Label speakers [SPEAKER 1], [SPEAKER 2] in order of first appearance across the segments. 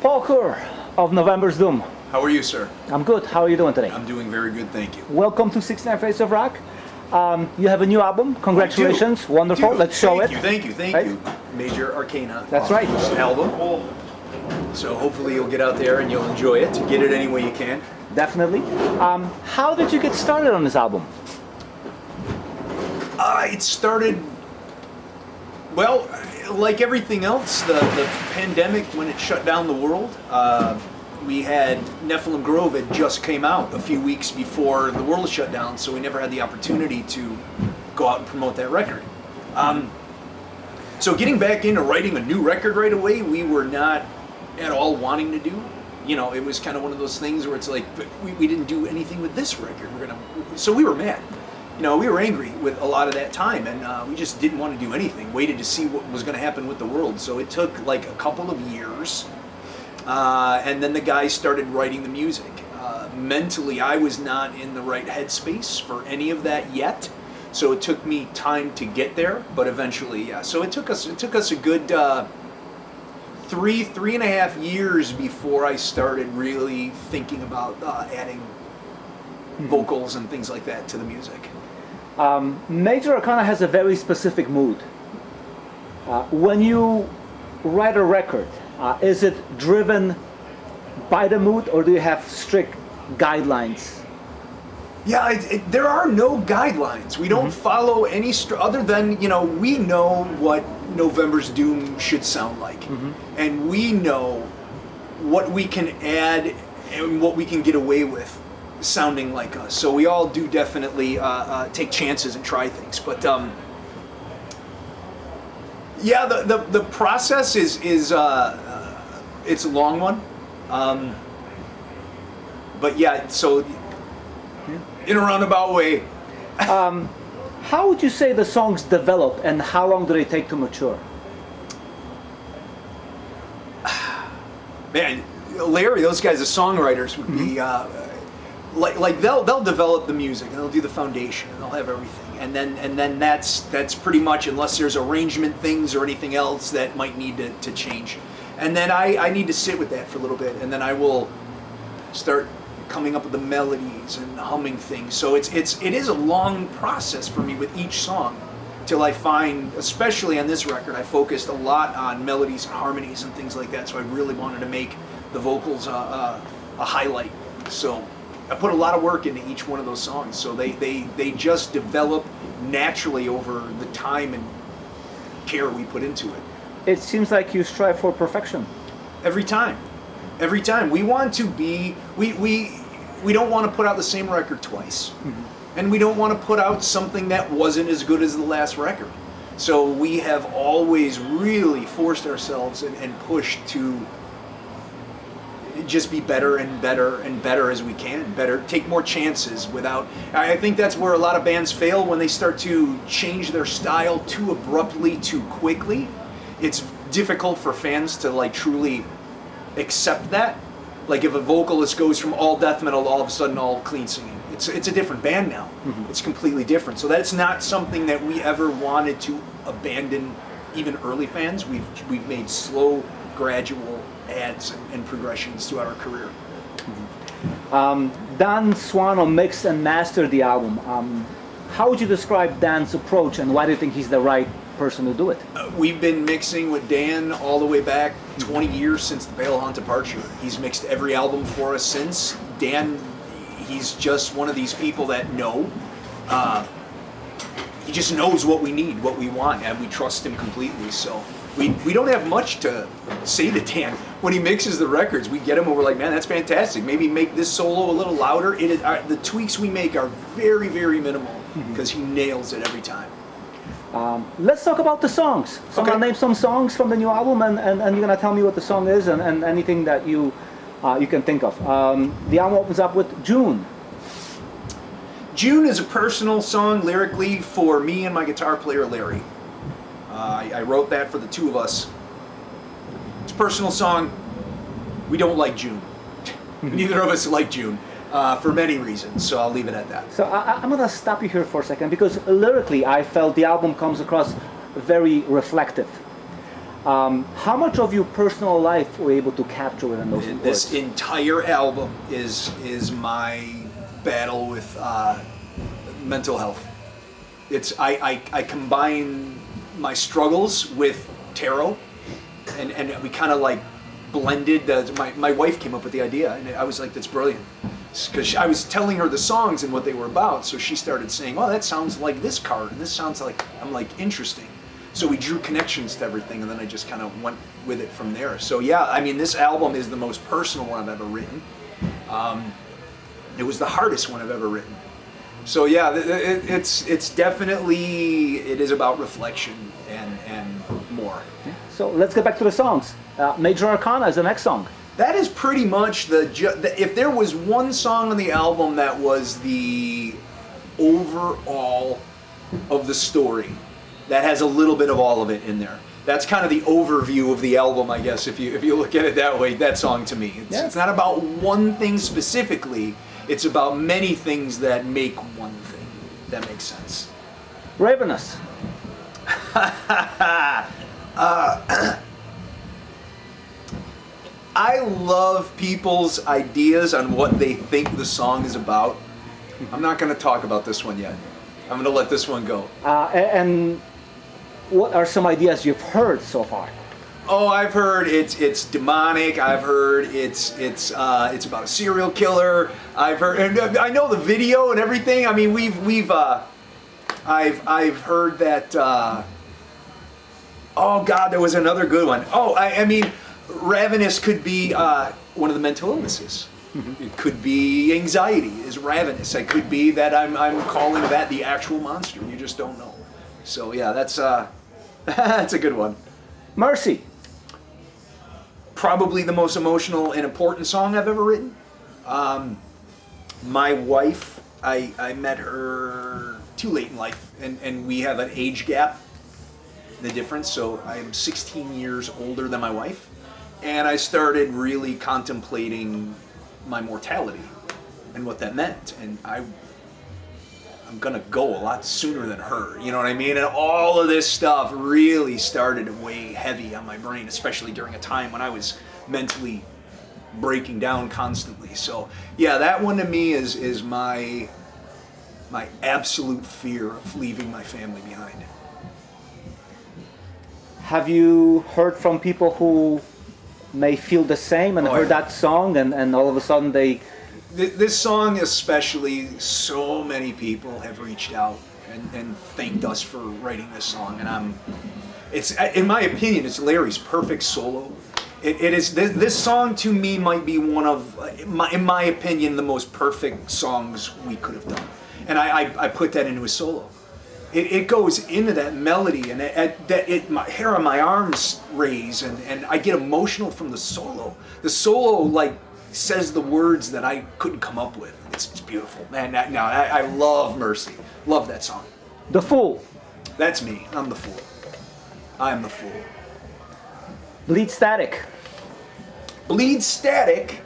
[SPEAKER 1] Paul Kuhr of November's Doom.
[SPEAKER 2] How are you, sir?
[SPEAKER 1] I'm good. How are you doing today?
[SPEAKER 2] I'm doing very good, thank you.
[SPEAKER 1] Welcome to 69 Faces of Rock. You have a new album. Congratulations. Wonderful. Let's show it.
[SPEAKER 2] Thank you. Major Arcana.
[SPEAKER 1] That's right.
[SPEAKER 2] Album. So hopefully you'll get out there and you'll enjoy it. Get it any way you can.
[SPEAKER 1] Definitely. How did you get started on this album?
[SPEAKER 2] It started, well, like everything else, the pandemic, when it shut down the world, we had Nephilim Grove had just came out a few weeks before the world shut down, so we never had the opportunity to go out and promote that record. So getting back into writing a new record right away, we were not at all wanting to do. You know, it was kind of one of those things where it's like, we didn't do anything with this record. So we were mad. You know, we were angry with a lot of that time, and we just didn't want to do anything. Waited to see what was going to happen with the world. So it took like a couple of years, and then the guys started writing the music. Mentally, I was not in the right headspace for any of that yet. So it took me time to get there, but eventually, yeah. So it took us a good three and a half years before I started really thinking about adding vocals and things like that to the music.
[SPEAKER 1] Major Arcana has a very specific mood. When you write a record, is it driven by the mood, or do you have strict guidelines?
[SPEAKER 2] Yeah, there are no guidelines. We don't follow any other than, you know, we know what November's Doom should sound like, and we know what we can add and what we can get away with sounding like us. So we all do definitely take chances and try things, but yeah, the process is it's a long one, but yeah, so in a roundabout way.
[SPEAKER 1] How would you say the songs develop, and how long do they take to mature?
[SPEAKER 2] Man, Larry, those guys, the songwriters, would be like they'll develop the music and they'll do the foundation and they'll have everything, and then that's pretty much, unless there's arrangement things or anything else that might need to change, and then I need to sit with that for a little bit, and then I will start coming up with the melodies and humming things. So it is a long process for me with each song till I find, especially on this record, I focused a lot on melodies and harmonies and things like that. So I really wanted to make the vocals a highlight. So I put a lot of work into each one of those songs. So they just develop naturally over the time and care we put into it.
[SPEAKER 1] It seems like you strive for perfection.
[SPEAKER 2] Every time we want to be, we don't want to put out the same record twice, and we don't want to put out something that wasn't as good as the last record. So we have always really forced ourselves and pushed to just be better and better and better as we can. Take more chances without. I think that's where a lot of bands fail, when they start to change their style too abruptly, too quickly. It's difficult for fans to like truly accept that. Like if a vocalist goes from all death metal to all of a sudden all clean singing, it's a different band now. It's completely different. So that's not something that we ever wanted to abandon. Even early fans, we've made slow, gradual adds and progressions throughout our career.
[SPEAKER 1] Dan Swano mixed and mastered the album. How would you describe Dan's approach, and why do you think he's the right person to do it?
[SPEAKER 2] We've been mixing with Dan all the way back 20 years since the Bale Haunt departure. He's mixed every album for us since. Dan, he's just one of these people that know. He just knows what we need, what we want, and we trust him completely. So we don't have much to say to Dan. When he mixes the records, we get him and we're like, man, that's fantastic. Maybe make this solo a little louder. The tweaks we make are very, very minimal, because he nails it every time.
[SPEAKER 1] Let's talk about the songs. So I'm gonna name some songs from the new album, and you're gonna tell me what the song is and anything that you can think of. The album opens up with June.
[SPEAKER 2] June is a personal song lyrically for me and my guitar player Larry. I wrote that for the two of us. It's a personal song. We don't like June. Neither of us like June. For many reasons, so I'll leave it at that.
[SPEAKER 1] So I'm going to stop you here for a second, because lyrically I felt the album comes across very reflective. How much of your personal life were you able to capture within those words?
[SPEAKER 2] This entire album is my battle with mental health. I combine my struggles with tarot, and we kind of like blended. My wife came up with the idea, and I was like, "That's brilliant," because I was telling her the songs and what they were about. So she started saying, "Oh, that sounds like this card, and this sounds like," I'm like, "Interesting." So we drew connections to everything, and then I just kind of went with it from there. So yeah, I mean, this album is the most personal one I've ever written. It was the hardest one I've ever written. So yeah, it's definitely, it is about reflection and more.
[SPEAKER 1] So let's get back to the songs. Major Arcana is the next song.
[SPEAKER 2] That is pretty much if there was one song on the album that was the overall of the story, that has a little bit of all of it in there. That's kind of the overview of the album, I guess, if you look at it that way, that song to me. It's not about one thing specifically, it's about many things that make one thing, if that makes sense.
[SPEAKER 1] Heaviness.
[SPEAKER 2] I love people's ideas on what they think the song is about. I'm not going to talk about this one yet. I'm going to let this one go.
[SPEAKER 1] And what are some ideas you've heard so far?
[SPEAKER 2] Oh, I've heard it's demonic. I've heard it's about a serial killer. I've heard, and I know the video and everything. I mean, I've heard that. Oh God, there was another good one. Oh, I mean, ravenous could be one of the mental illnesses. It could be anxiety is ravenous. It could be that I'm calling that the actual monster. You just don't know. So yeah, that's that's a good one.
[SPEAKER 1] Mercy.
[SPEAKER 2] Probably the most emotional and important song I've ever written. My wife, I met her too late in life, and we have an age gap, the difference. So I'm 16 years older than my wife, and I started really contemplating my mortality and what that meant, and I'm gonna go a lot sooner than her, you know what I mean? And all of this stuff really started to weigh heavy on my brain, especially during a time when I was mentally breaking down constantly. So yeah, that one to me is my absolute fear of leaving my family behind.
[SPEAKER 1] Have you heard from people who may feel the same and heard that song and all of a sudden they...
[SPEAKER 2] This song especially, so many people have reached out and thanked us for writing this song, and it's, in my opinion, it's Larry's perfect solo. It is, this song to me might be one of, in my opinion, the most perfect songs we could have done, and I put that into a solo. It goes into that melody, and my hair on my arms raise, and I get emotional from the solo. The solo, like, says the words that I couldn't come up with. It's beautiful, man. I love Mercy. Love that song.
[SPEAKER 1] The Fool.
[SPEAKER 2] That's me. I'm the fool. I'm the fool.
[SPEAKER 1] Bleed Static.
[SPEAKER 2] Bleed Static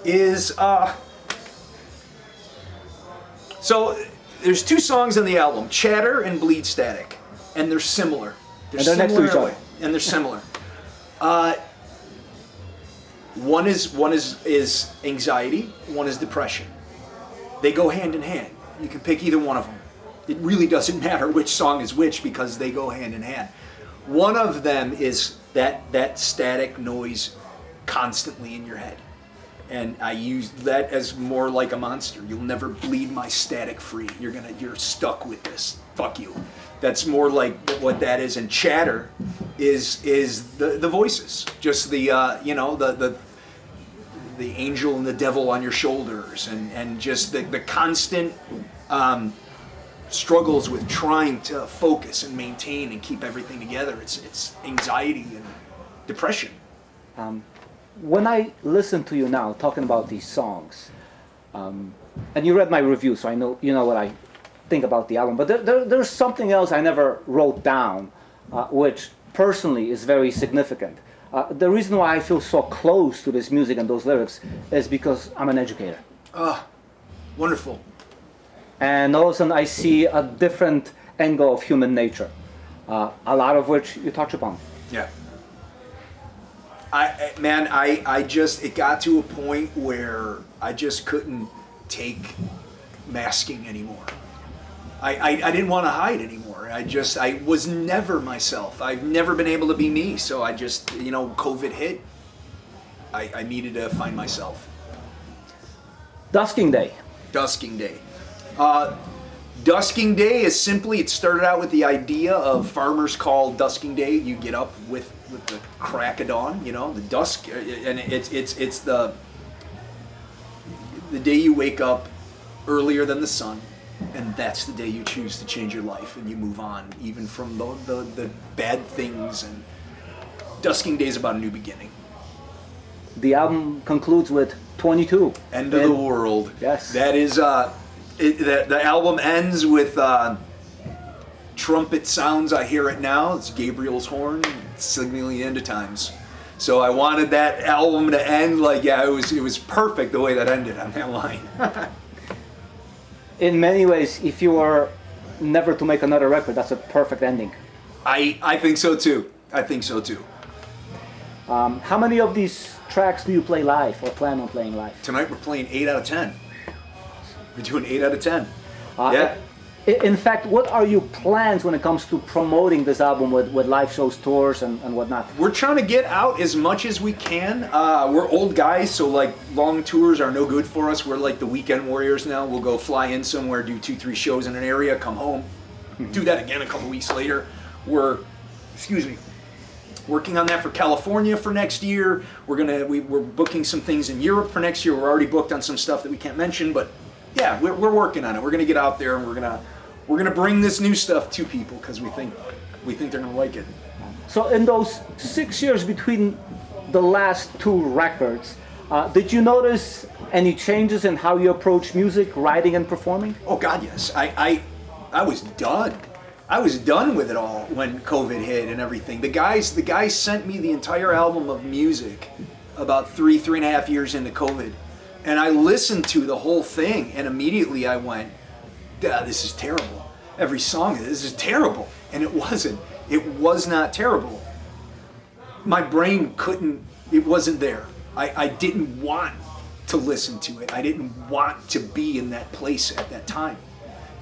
[SPEAKER 2] is so there's two songs on the album, Chatter and Bleed Static, and they're similar.
[SPEAKER 1] They're next to each other.
[SPEAKER 2] And they're similar. One is anxiety, one is depression. They go hand in hand. You can pick either one of them. It really doesn't matter which song is which because they go hand in hand. One of them is that static noise constantly in your head. And I use that as more like a monster. You'll never bleed my static free. You're stuck with this. Fuck you. That's more like what that is. And chatter is the voices, just the the angel and the devil on your shoulders, and just the constant struggles with trying to focus and maintain and keep everything together. It's anxiety and depression.
[SPEAKER 1] When I listen to you now talking about these songs, and you read my review, so I know you know what I think about the album, but there's something else I never wrote down, which personally is very significant. The reason why I feel so close to this music and those lyrics is because I'm an educator.
[SPEAKER 2] Wonderful.
[SPEAKER 1] And all of a sudden I see a different angle of human nature, a lot of which you touch upon.
[SPEAKER 2] Yeah. It got to a point where I just couldn't take masking anymore. I didn't want to hide anymore. I was never myself. I've never been able to be me. So I just, COVID hit. I needed to find myself.
[SPEAKER 1] Dusking Day.
[SPEAKER 2] Dusking Day. Dusking Day is simply, it started out with the idea of farmers call Dusking Day. You get up with the crack of dawn, the dusk, and it's the day you wake up earlier than the sun, and that's the day you choose to change your life and you move on, even from the bad things. And Dusking Day is about a new beginning.
[SPEAKER 1] The album concludes with 22.
[SPEAKER 2] End of the world.
[SPEAKER 1] Yes.
[SPEAKER 2] That is, the album ends with trumpet sounds. I hear it now. It's Gabriel's horn signaling the end of times. So I wanted that album to end it was perfect the way that ended on that line.
[SPEAKER 1] In many ways, if you were never to make another record, that's a perfect ending.
[SPEAKER 2] I think so too.
[SPEAKER 1] How many of these tracks do you play live or plan on playing live?
[SPEAKER 2] Tonight we're playing 8 out of 10. We're doing 8 out of 10.
[SPEAKER 1] Yeah. In fact, what are your plans when it comes to promoting this album with live shows, tours, and whatnot?
[SPEAKER 2] We're trying to get out as much as we can. We're old guys, so long tours are no good for us. We're like the weekend warriors now. We'll go fly in somewhere, do 2-3 shows in an area, come home, do that again a couple weeks later. We're working on that for California for next year. We're booking some things in Europe for next year. We're already booked on some stuff that we can't mention, but yeah, we're working on it. We're gonna get out there and we're gonna bring this new stuff to people because we think they're gonna like it.
[SPEAKER 1] So in those 6 years between the last 2 records, did you notice any changes in how you approach music, writing, and performing?
[SPEAKER 2] Oh God, yes. I was done. I was done with it all when COVID hit and everything. The guys sent me the entire album of music about 3.5 years into COVID. And I listened to the whole thing and immediately I went, this is terrible. Every song, this is terrible. And it wasn't. It was not terrible. My brain it wasn't there. I didn't want to listen to it. I didn't want to be in that place at that time.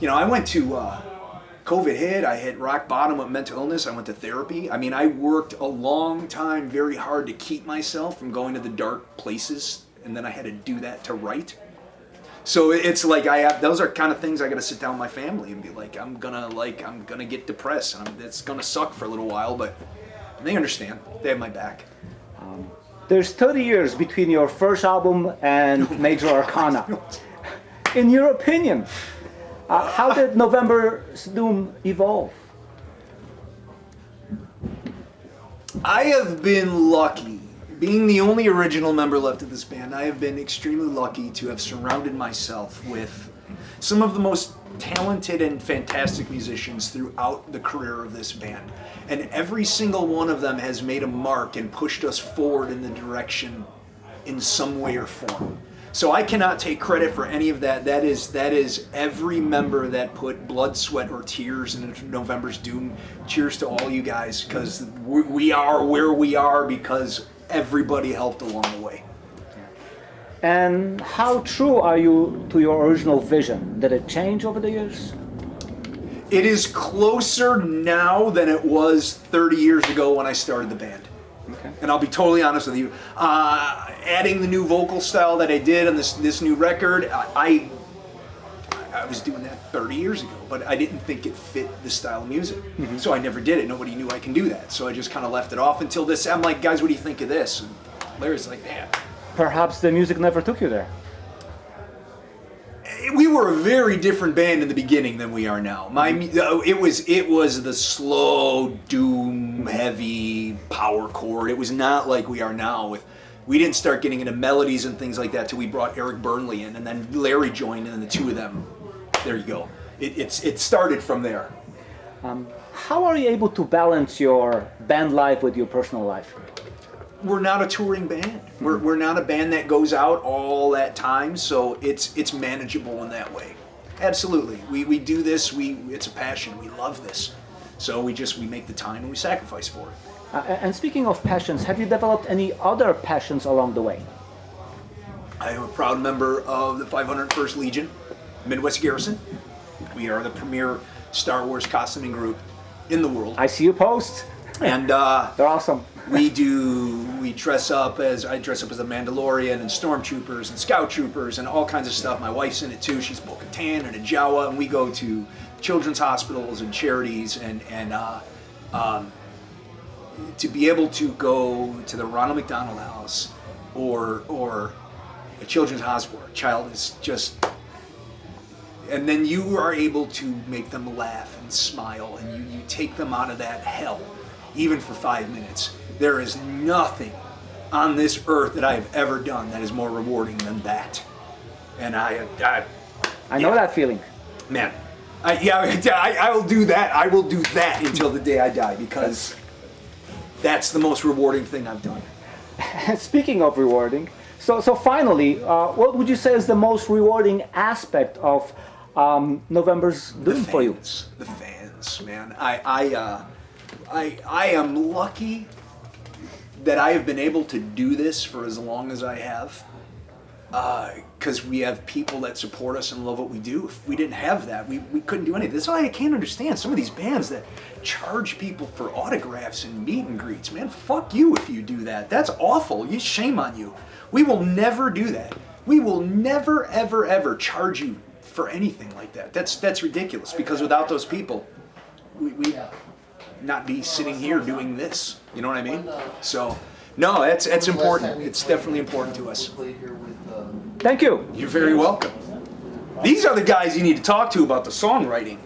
[SPEAKER 2] I went to, COVID hit, I hit rock bottom with mental illness, I went to therapy. I mean, I worked a long time very hard to keep myself from going to the dark places, and then I had to do that to write. So it's like those are kind of things I got to sit down with my family and be like, I'm gonna get depressed, and it's gonna suck for a little while, but they understand. They have my back.
[SPEAKER 1] There's 30 years between your first album and Major Arcana. In your opinion, how did November's Doom evolve?
[SPEAKER 2] I have been lucky. Being the only original member left of this band, I have been extremely lucky to have surrounded myself with some of the most talented and fantastic musicians throughout the career of this band. And every single one of them has made a mark and pushed us forward in the direction in some way or form. So I cannot take credit for any of that. That is every member that put blood, sweat, or tears into November's Doom. Cheers to all you guys, because we are where we are because everybody helped along the way.
[SPEAKER 1] And how true are you to your original vision? Did it change over the years?
[SPEAKER 2] It is closer now than it was 30 years ago when I started the band. Okay. And I'll be totally honest with you. Adding the new vocal style that I did on this new record, I was doing that 30 years ago, but I didn't think it fit the style of music. Mm-hmm. So I never did it. Nobody knew I can do that. So I just kind of left it off until this. I'm like, guys, what do you think of this? And Larry's like, man.
[SPEAKER 1] Perhaps the music never took you there.
[SPEAKER 2] We were a very different band in the beginning than we are now. It was the slow, doom, heavy power chord. It was not like we are now. We didn't start getting into melodies and things like that till we brought Eric Burnley in, and then Larry joined, and the two of them. There you go. It started from there.
[SPEAKER 1] How are you able to balance your band life with your personal life?
[SPEAKER 2] We're not a touring band. We're not a band that goes out all that time, so it's manageable in that way. Absolutely. We do this, it's a passion. We love this. So we make the time and we sacrifice for it.
[SPEAKER 1] And speaking of passions, have you developed any other passions along the way?
[SPEAKER 2] I am a proud member of the 501st Legion, Midwest Garrison. We are the premier Star Wars costuming group in the world.
[SPEAKER 1] I see your posts.
[SPEAKER 2] And
[SPEAKER 1] they're awesome.
[SPEAKER 2] I dress up as the Mandalorian and stormtroopers and scout troopers and all kinds of stuff. My wife's in it too. She's Bo-Katan and a Jawa, and we go to children's hospitals and charities and to be able to go to the Ronald McDonald House or a children's hospital where a child is just, and then you are able to make them laugh and smile, and you take them out of that hell, even for 5 minutes. There is nothing on this earth that I have ever done that is more rewarding than that. And I
[SPEAKER 1] know that feeling.
[SPEAKER 2] Man, I will do that. I will do that until the day I die, because that's the most rewarding thing I've done.
[SPEAKER 1] Speaking of rewarding, so finally, what would you say is the most rewarding aspect of November's Doom for you?
[SPEAKER 2] The fans, man. I am lucky that I have been able to do this for as long as I have, because we have people that support us and love what we do. If we didn't have that, we couldn't do anything. That's why I can't understand some of these bands that charge people for autographs and meet and greets. Man, fuck you if you do that. That's awful. Shame on you. We will never do that. We will never, ever, ever charge you for anything like that. That's ridiculous, because without those people, we not be sitting here doing this. You know what I mean? So, no, that's important. It's definitely important to us.
[SPEAKER 1] Thank you.
[SPEAKER 2] You're very welcome. These are the guys you need to talk to about the songwriting.